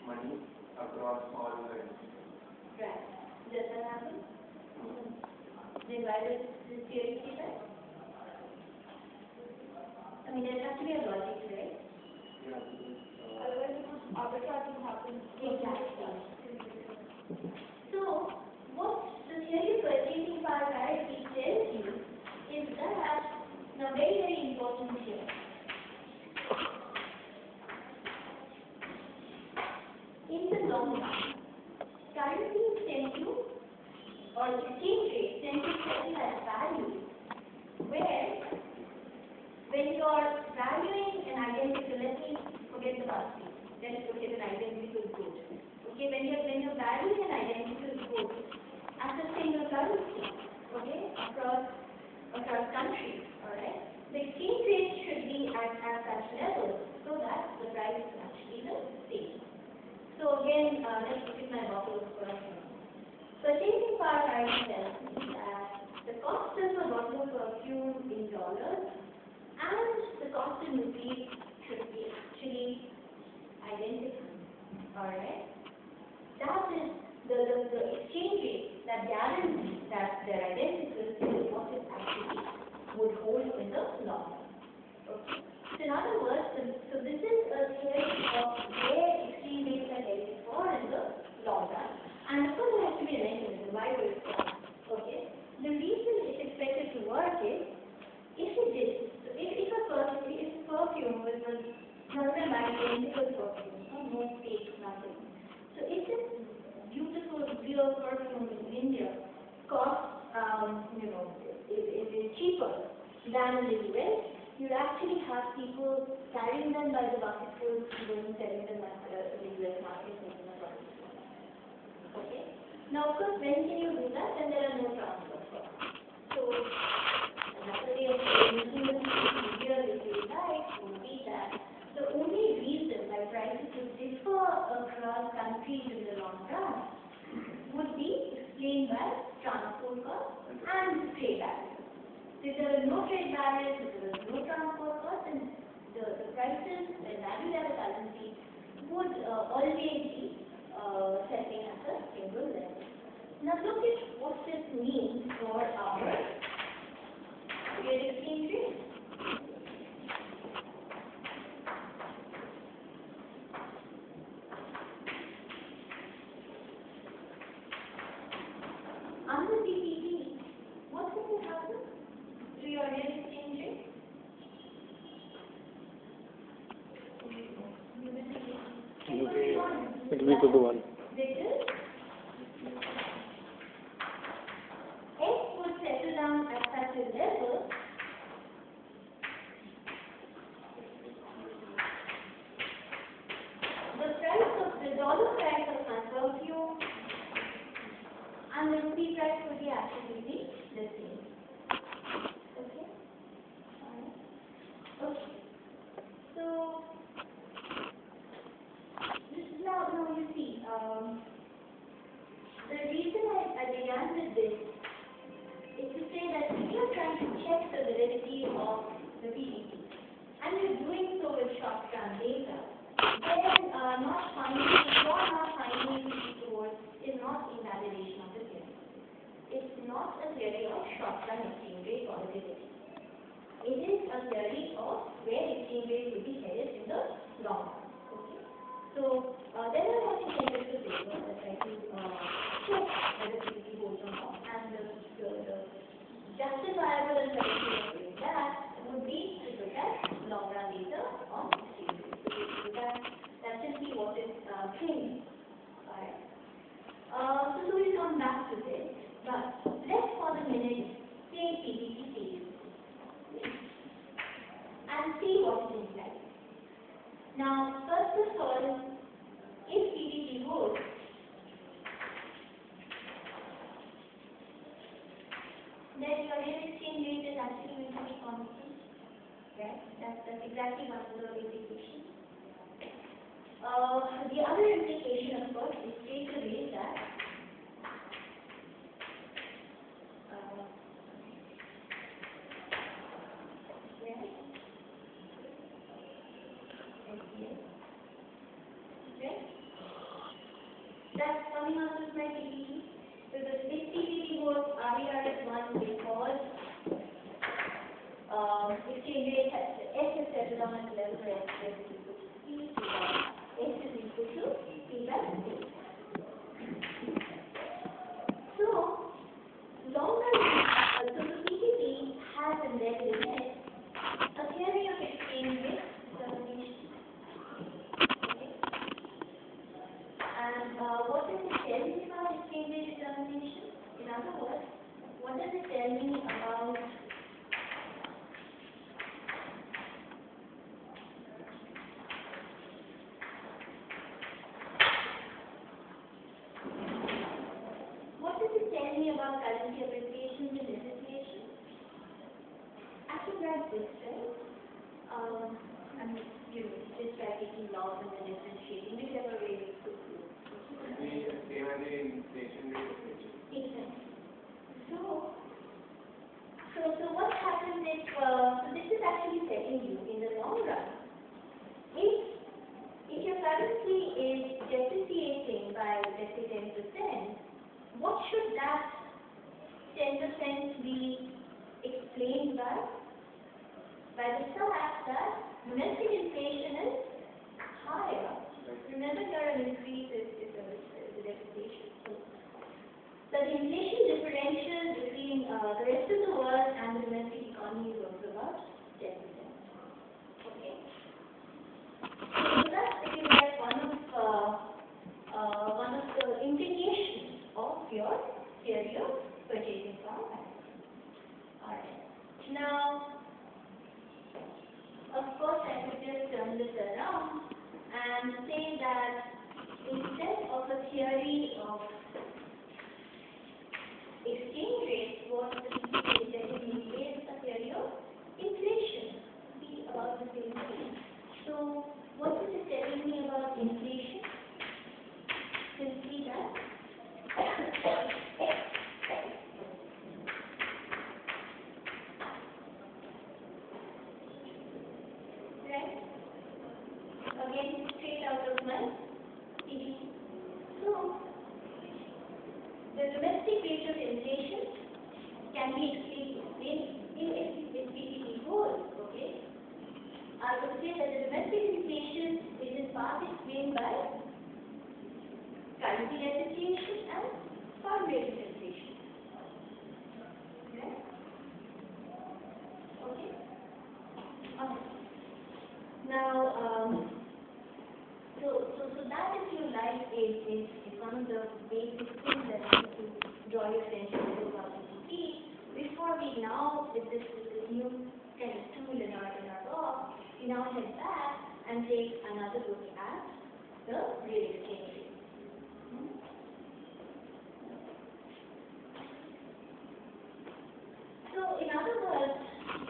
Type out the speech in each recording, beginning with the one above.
money across all currencies. Right. Does that happen? Then why does this theory say that? I mean, there has to be a logic, right? Yeah. Otherwise, arbitrage will happen. Exactly. So, what the theory of purchasing power parity tells you is that, now very, very important here. In the long run, currencies tend to, or exchange rates tend to settle at value, where when you are valuing an identical, let me forget the past, let's look at an identical good. Okay, when you're valuing an identical good as a single currency, okay, across countries, alright, the exchange rate should be at such level so that the price is actually the same. So again, let's look at my bottles for a minute. Purchasing power parity tells me that the cost of a bottle of perfume in dollars and the cost in rupees should be actually identical. Alright? That is the exchange rate that guarantees that they're identical is what it actually would hold in the long run. Okay. So in other words, so this is a theory of where exchange rates are headed for in the long run. And of course there has to be a mechanism. Why would it work? Okay. The reason it's expected to work is if it did, so if a perfume was another identical perfume, no fake, nothing. So if this beautiful real perfume in India costs, is cheaper than in the US, you'd actually have people carrying them by the bucketful, going selling them at the US market, making a profit. Okay. Now, of course, when can you do that? When there are no transport costs. So, another way of making this easier, if you like, would be that the only reason why prices would differ across countries in the long run would be explained by transport costs and trade barriers. So if there are no trade barriers, if there is no transport costs, then the prices and value of the currency would always be setting at a single level. Now look at what this means for our real exchange rate. Under CPT, what will happen to your real exchange rate? It will be equal to 1. Because X would settle down at such a level the dollar price of my perfume and the rupee price would be absolutely the same. Okay? Okay. So, this is now you see, the reason I began with this is to say that if you're trying to check the validity of the PDP and you're doing so with short-term data, then you're not finding towards is not invalidation of the theory. It's not a theory of short-term exchange rate volatility. It is a theory of where exchange rate will be headed in the long run. Okay. So then I want to take this to paper that I can check whether PDP holds or not, and the justifiable and correct way of doing that would be to look at long run data on exchange rate. So that's simply what is claimed. Alright. So we'll come back to this, but let's for the minute take PDP seriously and see what it implies. Now, first of all, if PDP holds, then your real exchange rate is actually going to be constant. Right? That's exactly one of the implications. The other implication, of course, is straight away that exchange rate has S is settled on at level where S is equal to P, S is equal to P by P. So, long run, so the PPP has embedded in it a theory of exchange rate determination. Okay? And what does it tell me about exchange rate determination? In other words, what does it tell me about currency appreciation and depreciation? I could write this, right? Just by taking loss and then differentiating, whichever way we could do. Same as the inflation rate. Exactly. So what happens if, so this is actually telling you in the long run, if your currency is depreciating by, let's say, 10%, what should that 10% be explained by? By the fact that domestic inflation is higher. Remember here an increase is a depreciation. So the inflation differential between the rest of the world and the domestic economy is also about 10%. Okay. So that's pretty much one of the implications of your theory of purchasing power. Alright. Now, of course, I could just turn this around and say that instead of a theory of exchange rates, what the PPP is telling me is a theory of inflation. Be about the same thing. So, what is it telling me about inflation? Simply that. Again, straight out of my CD. So, the domestic rate of inflation can be explained in PPP goals, okay? I would say that the domestic inflation is in part explained by currency depreciation and farm rate of inflation. Right? Okay? Now, so that, if you like, is one of the basic things that I need to draw your attention to about PPP. Before we now, with this new kind of tool in our box, we now head back and take another look at the real exchange rate. So, in other words,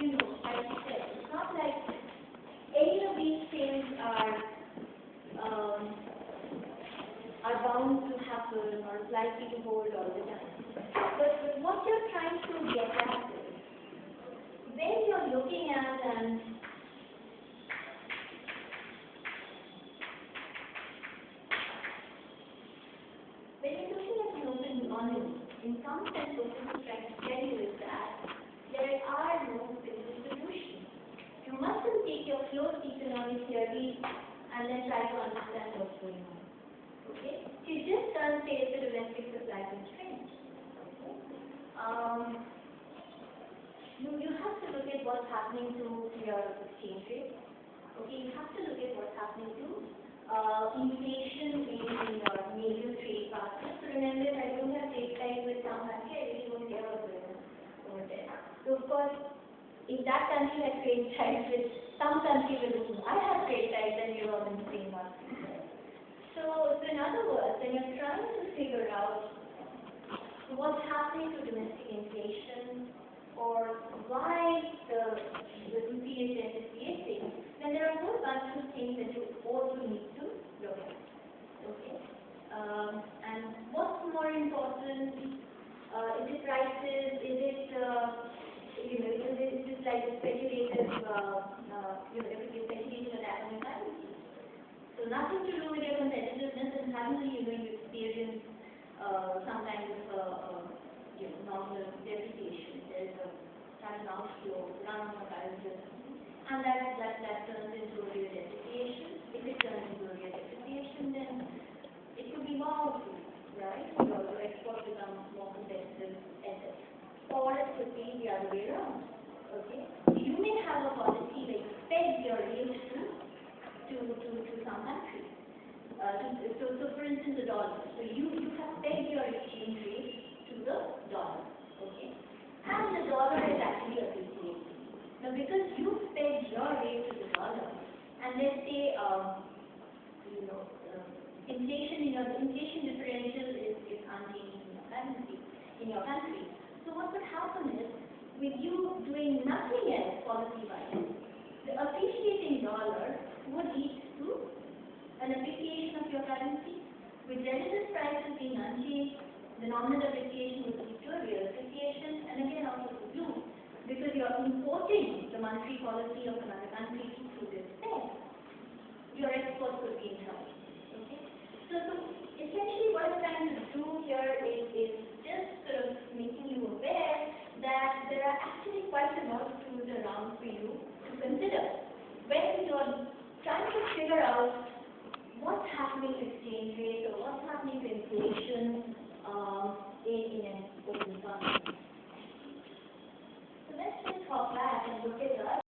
as I said, it's not like any of these things are bound to happen or likely to hold all the time. But what you're trying to get at is, when you're looking at an open economy, in some sense what this is trying to tell you is that there are no simple solutions. You mustn't take your closed economic theory and then try to understand what's going on. Okay? You just can't say it's a domestic supply constraint. Okay? You have to look at what's happening to your exchange rate. Okay? You have to look at what's happening to inflation in your major trade partners. So remember, if I don't have trade ties with some country, I really don't care what's going on over there. So of course, if that country has trade ties with some country with whom I have trade ties, then we're all in the same market. So in other words, when you're trying to figure out what's happening to domestic inflation or why the rupee is depreciating, then there are a whole bunch of things that you also need to look at. Okay? And what's more important? Is it prices? Is it is it like a speculative, speculation of happening currency? So nothing to do with your competitiveness, and suddenly you experience some kind of normal depreciation. There is a sudden outflow, run on a currency. and that turns into real depreciation. If it turns into real depreciation, then it could be more output, right? Your export becomes more competitive, etc. Or it could be the other way around. Okay? You may have a policy like peg your rate to some country. So for instance, the dollar. So you have pegged your exchange rate to the dollar. Okay? And the dollar is actually appreciating. Now because you pegged your rate to the dollar, and let's say inflation differential is unchanged in your country. So what would happen is, with you doing nothing else policy-wise, the appreciating dollar would lead to an appreciation of your currency. With relative prices being unchanged, the nominal appreciation would lead to a real appreciation, and again out of the blue, because you're importing the monetary policy of another country through this peg, your exports could be in trouble. Okay? So essentially what I'm trying to do here is